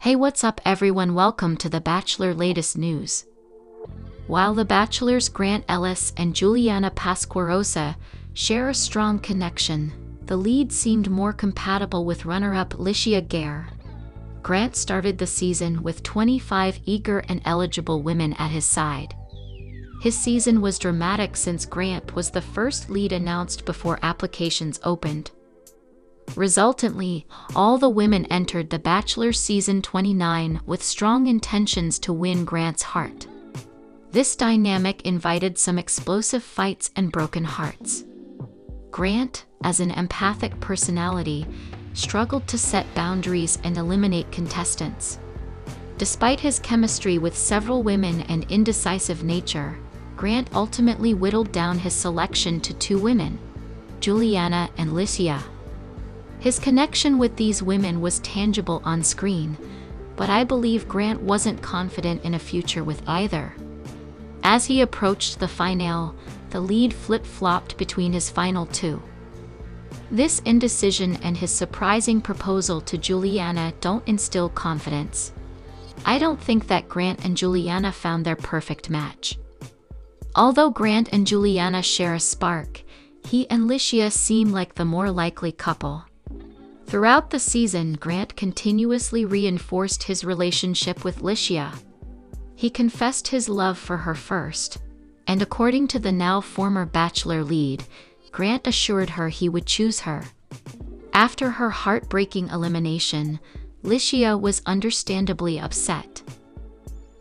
Hey, what's up everyone? Welcome to the Bachelor latest news. While the Bachelors Grant Ellis and Juliana Pasquarosa share a strong connection, the lead seemed more compatible with runner-up Licia Gare. Grant started the season with 25 eager and eligible women at his side. His season was dramatic since Grant was the first lead announced before applications opened. Resultantly, all the women entered The Bachelor Season 29 with strong intentions to win Grant's heart. This dynamic invited some explosive fights and broken hearts. Grant, as an empathic personality, struggled to set boundaries and eliminate contestants. Despite his chemistry with several women and indecisive nature, Grant ultimately whittled down his selection to two women, Juliana and Licia. His connection with these women was tangible on screen, but I believe Grant wasn't confident in a future with either. As he approached the finale, the lead flip-flopped between his final two. This indecision and his surprising proposal to Juliana don't instill confidence. I don't think that Grant and Juliana found their perfect match. Although Grant and Juliana share a spark, he and Licia seem like the more likely couple. Throughout the season, Grant continuously reinforced his relationship with Licia. He confessed his love for her first, and according to the now former Bachelor lead, Grant assured her he would choose her. After her heartbreaking elimination, Licia was understandably upset.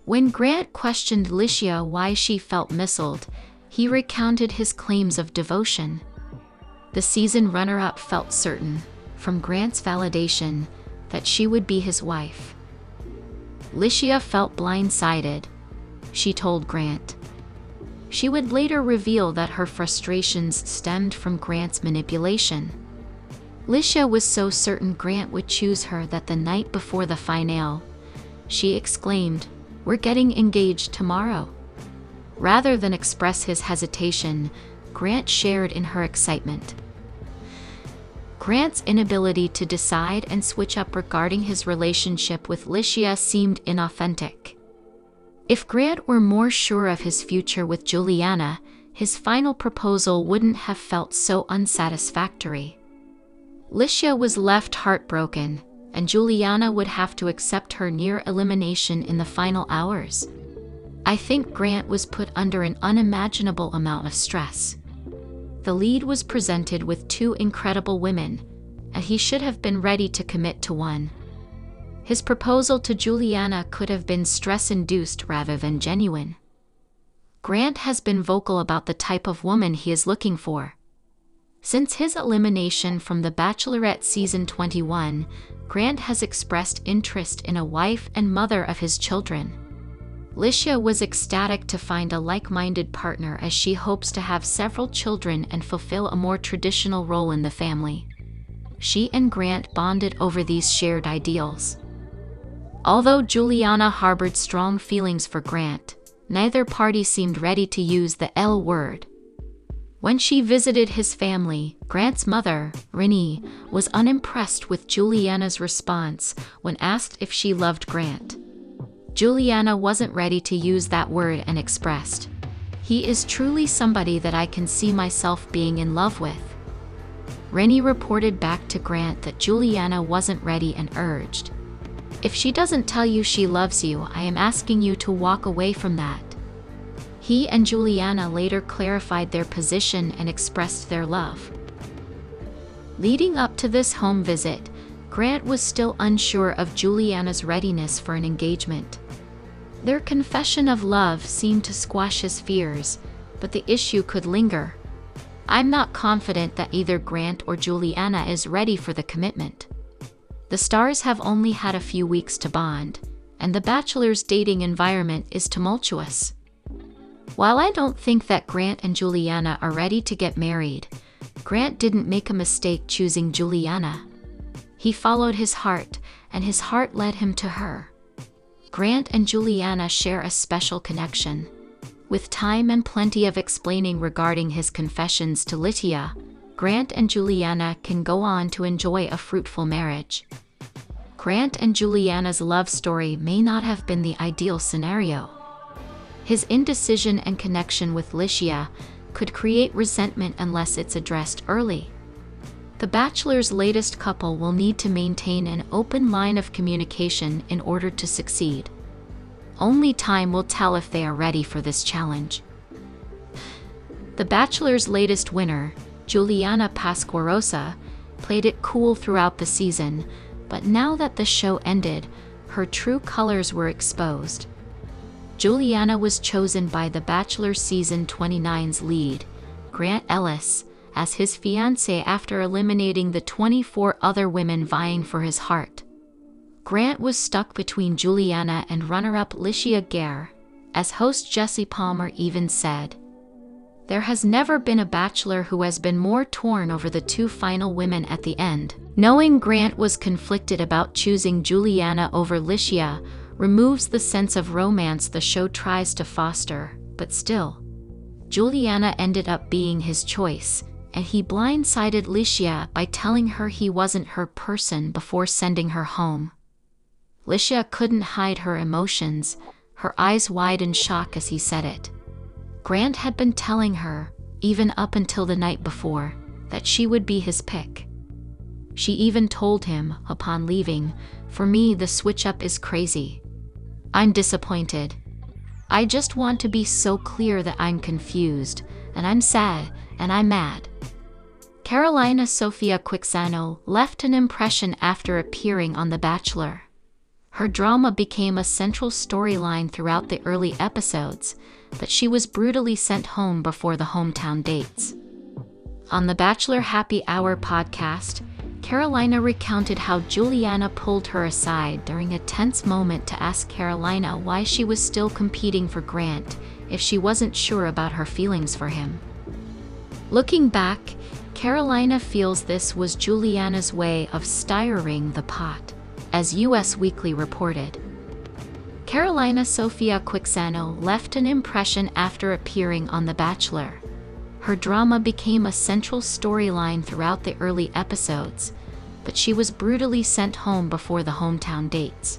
When Grant questioned Licia why she felt missiled, he recounted his claims of devotion. The season runner-up felt certain, from Grant's validation, that she would be his wife. Licia felt blindsided, she told Grant. She would later reveal that her frustrations stemmed from Grant's manipulation. Licia was so certain Grant would choose her that the night before the finale, she exclaimed, "We're getting engaged tomorrow." Rather than express his hesitation, Grant shared in her excitement. Grant's inability to decide and switch up regarding his relationship with Licia seemed inauthentic. If Grant were more sure of his future with Juliana, his final proposal wouldn't have felt so unsatisfactory. Licia was left heartbroken, and Juliana would have to accept her near elimination in the final hours. I think Grant was put under an unimaginable amount of stress. The lead was presented with two incredible women, and he should have been ready to commit to one. His proposal to Juliana could have been stress-induced rather than genuine. Grant has been vocal about the type of woman he is looking for. Since his elimination from The Bachelorette Season 21, Grant has expressed interest in a wife and mother of his children. Licia was ecstatic to find a like-minded partner as she hopes to have several children and fulfill a more traditional role in the family. She and Grant bonded over these shared ideals. Although Juliana harbored strong feelings for Grant, neither party seemed ready to use the L word. When she visited his family, Grant's mother, Renee, was unimpressed with Juliana's response when asked if she loved Grant. Juliana wasn't ready to use that word and expressed, "He is truly somebody that I can see myself being in love with." Renee reported back to Grant that Juliana wasn't ready and urged, "If she doesn't tell you she loves you, I am asking you to walk away from that." He and Juliana later clarified their position and expressed their love. Leading up to this home visit, Grant was still unsure of Juliana's readiness for an engagement. Their confession of love seemed to squash his fears, but the issue could linger. "I'm not confident that either Grant or Juliana is ready for the commitment. The stars have only had a few weeks to bond, and the Bachelor's dating environment is tumultuous." While I don't think that Grant and Juliana are ready to get married, Grant didn't make a mistake choosing Juliana. He followed his heart, and his heart led him to her. Grant and Juliana share a special connection. With time and plenty of explaining regarding his confessions to Licia, Grant and Juliana can go on to enjoy a fruitful marriage. Grant and Juliana's love story may not have been the ideal scenario. His indecision and connection with Licia could create resentment unless it's addressed early. The Bachelor's latest couple will need to maintain an open line of communication in order to succeed. Only time will tell if they are ready for this challenge. The Bachelor's latest winner, Juliana Pasquarosa, played it cool throughout the season, but now that the show ended, her true colors were exposed. Juliana was chosen by The Bachelor Season 29's lead, Grant Ellis, as his fiancé after eliminating the 24 other women vying for his heart. Grant was stuck between Juliana and runner-up Licia Gare, as host Jesse Palmer even said. There has never been a Bachelor who has been more torn over the two final women at the end. Knowing Grant was conflicted about choosing Juliana over Licia removes the sense of romance the show tries to foster, but still, Juliana ended up being his choice, and he blindsided Licia by telling her he wasn't her person before sending her home. Licia couldn't hide her emotions, her eyes wide in shock as he said it. Grant had been telling her, even up until the night before, that she would be his pick. She even told him, upon leaving, "For me, the switch-up is crazy. I'm disappointed. I just want to be so clear that I'm confused, and I'm sad, and I'm mad." Carolina Sofia Quixano left an impression after appearing on The Bachelor. Her drama became a central storyline throughout the early episodes, but she was brutally sent home before the hometown dates. On the Bachelor Happy Hour podcast, Carolina recounted how Juliana pulled her aside during a tense moment to ask Carolina why she was still competing for Grant if she wasn't sure about her feelings for him. Looking back, Carolina feels this was Juliana's way of stirring the pot, as US Weekly reported. Carolina Sofia Quixano left an impression after appearing on The Bachelor. Her drama became a central storyline throughout the early episodes, but she was brutally sent home before the hometown dates.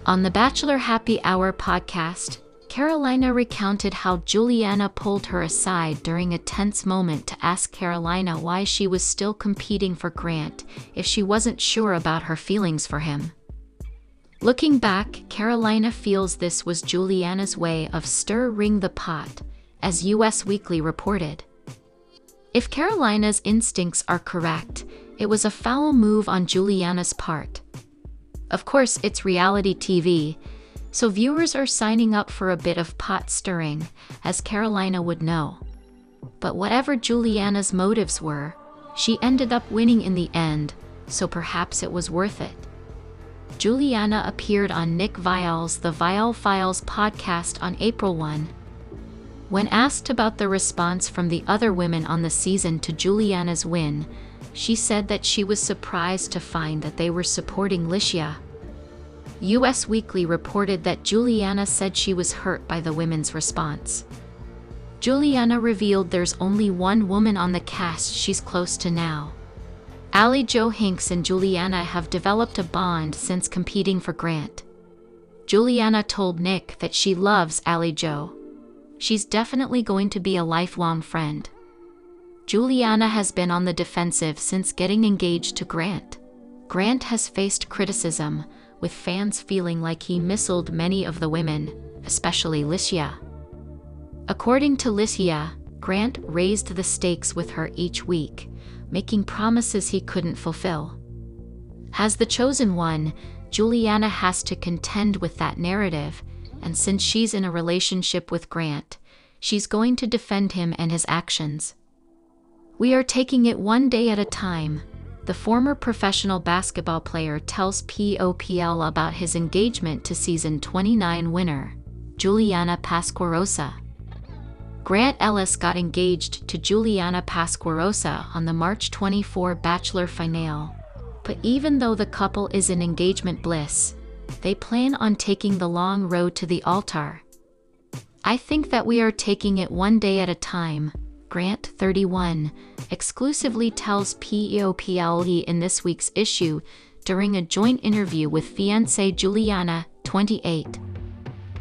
On the Bachelor Happy Hour podcast, Carolina recounted how Juliana pulled her aside during a tense moment to ask Carolina why she was still competing for Grant if she wasn't sure about her feelings for him. Looking back, Carolina feels this was Juliana's way of stirring the pot, as US Weekly reported. If Carolina's instincts are correct, it was a foul move on Juliana's part. Of course, it's reality TV, so viewers are signing up for a bit of pot stirring, as Carolina would know. But whatever Juliana's motives were, she ended up winning in the end, so perhaps it was worth it. Juliana appeared on Nick Viall's The Viall Files podcast on April 1. When asked about the response from the other women on the season to Juliana's win, she said that she was surprised to find that they were supporting Licia. US Weekly reported that Juliana said she was hurt by the women's response. Juliana revealed there's only one woman on the cast she's close to now. Allie Jo Hinks and Juliana have developed a bond since competing for Grant. Juliana told Nick that she loves Allie Jo. She's definitely going to be a lifelong friend. Juliana has been on the defensive since getting engaged to Grant. Grant has faced criticism, with fans feeling like he missiled many of the women, especially Licia. According to Licia, Grant raised the stakes with her each week, making promises he couldn't fulfill. As the chosen one, Juliana has to contend with that narrative, and since she's in a relationship with Grant, she's going to defend him and his actions. "We are taking it one day at a time," the former professional basketball player tells POPL about his engagement to season 29 winner, Juliana Pasquarosa. Grant Ellis got engaged to Juliana Pasquarosa on the March 24 Bachelor finale, but even though the couple is in engagement bliss, they plan on taking the long road to the altar. "I think that we are taking it one day at a time," Grant, 31, exclusively tells POPL in this week's issue. during a joint interview with fiancée Juliana, 28.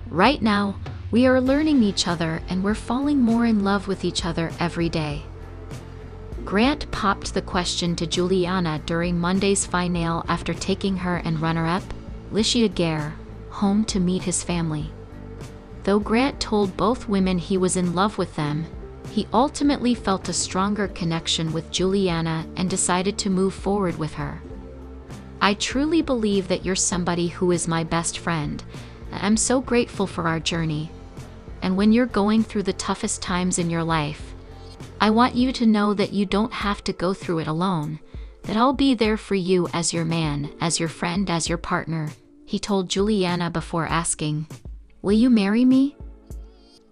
Right now, we are learning each other and we're falling more in love with each other every day. Grant popped the question to Juliana during Monday's finale after taking her and runner-up, Licia Gare, home to meet his family. Though Grant told both women he was in love with them, he ultimately felt a stronger connection with Juliana and decided to move forward with her. "I truly believe that you're somebody who is my best friend. I'm so grateful for our journey. And when you're going through the toughest times in your life, I want you to know that you don't have to go through it alone, that I'll be there for you as your man, as your friend, as your partner," he told Juliana before asking, "Will you marry me?"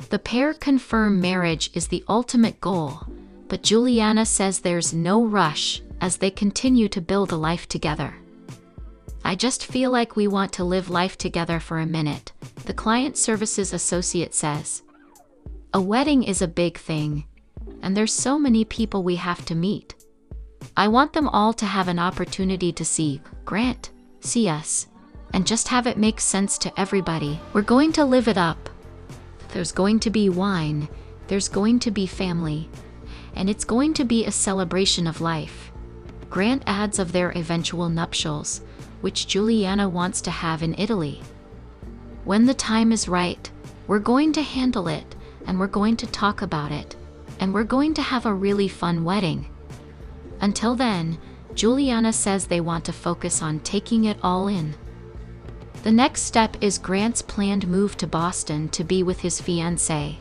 The pair confirm marriage is the ultimate goal, but Juliana says there's no rush as they continue to build a life together. "I just feel like we want to live life together for a minute," the client services associate says. "A wedding is a big thing, and there's so many people we have to meet. I want them all to have an opportunity to see Grant, see us, and just have it make sense to everybody. We're going to live it up. There's going to be wine, there's going to be family, and it's going to be a celebration of life." Grant adds of their eventual nuptials, which Juliana wants to have in Italy. "When the time is right, we're going to handle it, and we're going to talk about it, and we're going to have a really fun wedding. Until then," Juliana says they want to focus on taking it all in. The next step is Grant's planned move to Boston to be with his fiancée.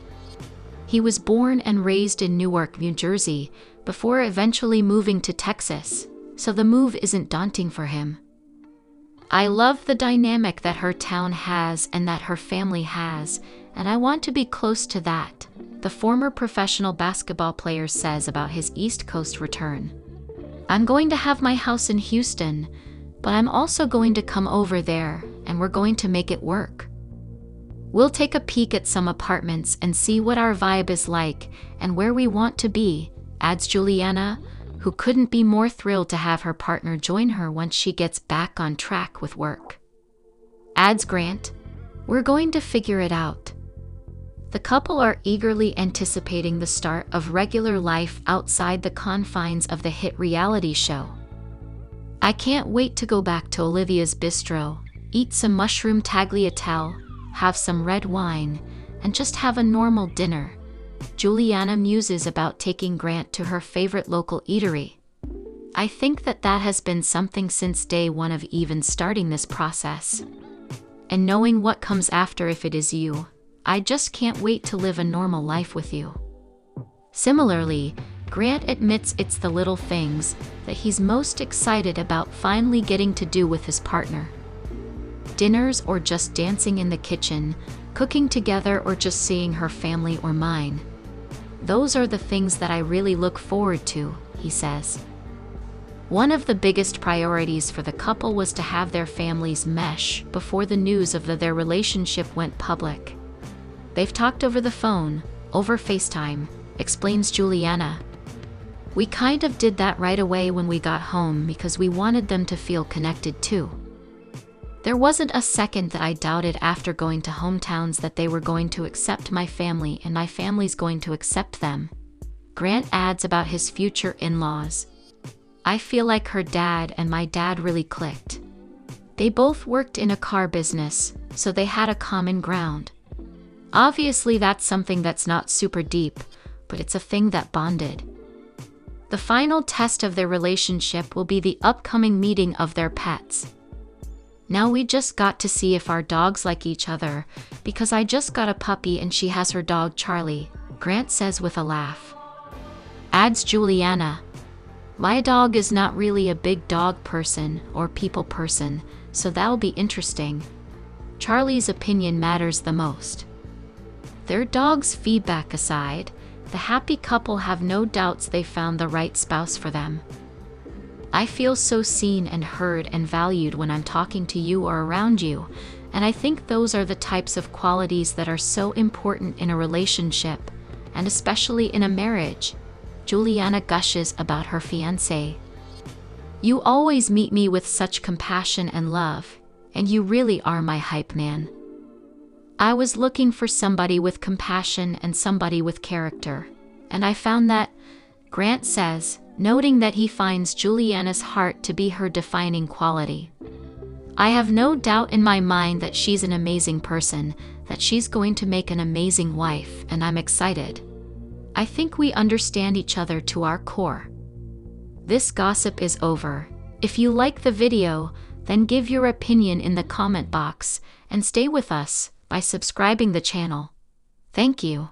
He was born and raised in Newark, New Jersey, before eventually moving to Texas, so the move isn't daunting for him. "I love the dynamic that her town has and that her family has, and I want to be close to that," the former professional basketball player says about his East Coast return. "I'm going to have my house in Houston, but I'm also going to come over there, and we're going to make it work. We'll take a peek at some apartments and see what our vibe is like and where we want to be," adds Juliana, who couldn't be more thrilled to have her partner join her once she gets back on track with work. Adds Grant, "We're going to figure it out." The couple are eagerly anticipating the start of regular life outside the confines of the hit reality show. "I can't wait to go back to Olivia's bistro, eat some mushroom tagliatelle, have some red wine, and just have a normal dinner." Juliana muses about taking Grant to her favorite local eatery. "I think that has been something since day one of even starting this process. And knowing what comes after if it is you, I just can't wait to live a normal life with you." Similarly, Grant admits it's the little things that he's most excited about finally getting to do with his partner. Dinners or just dancing in the kitchen, cooking together or just seeing her family or mine. "Those are the things that I really look forward to," he says. One of the biggest priorities for the couple was to have their families mesh before the news of their relationship went public. "They've talked over the phone, over FaceTime," explains Juliana. "We kind of did that right away when we got home because we wanted them to feel connected too. There wasn't a second that I doubted after going to hometowns that they were going to accept my family and my family's going to accept them." Grant adds about his future in-laws. "I feel like her dad and my dad really clicked. They both worked in a car business, so they had a common ground. Obviously that's something that's not super deep, but it's a thing that bonded." The final test of their relationship will be the upcoming meeting of their pets. "Now we just got to see if our dogs like each other, because I just got a puppy and she has her dog Charlie," Grant says with a laugh. Adds Juliana, "My dog is not really a big dog person or people person, so that'll be interesting. Charlie's opinion matters the most." Their dog's feedback aside, the happy couple have no doubts they found the right spouse for them. "I feel so seen and heard and valued when I'm talking to you or around you, and I think those are the types of qualities that are so important in a relationship, and especially in a marriage," Juliana gushes about her fiancé. You always meet me with such compassion and love, and you really are my hype man. I was looking for somebody with compassion and somebody with character, and I found that," Grant says, noting that he finds Juliana's heart to be her defining quality. "I have no doubt in my mind that she's an amazing person, that she's going to make an amazing wife, and I'm excited. I think we understand each other to our core." This gossip is over. If you like the video, then give your opinion in the comment box and stay with us by subscribing the channel. Thank you.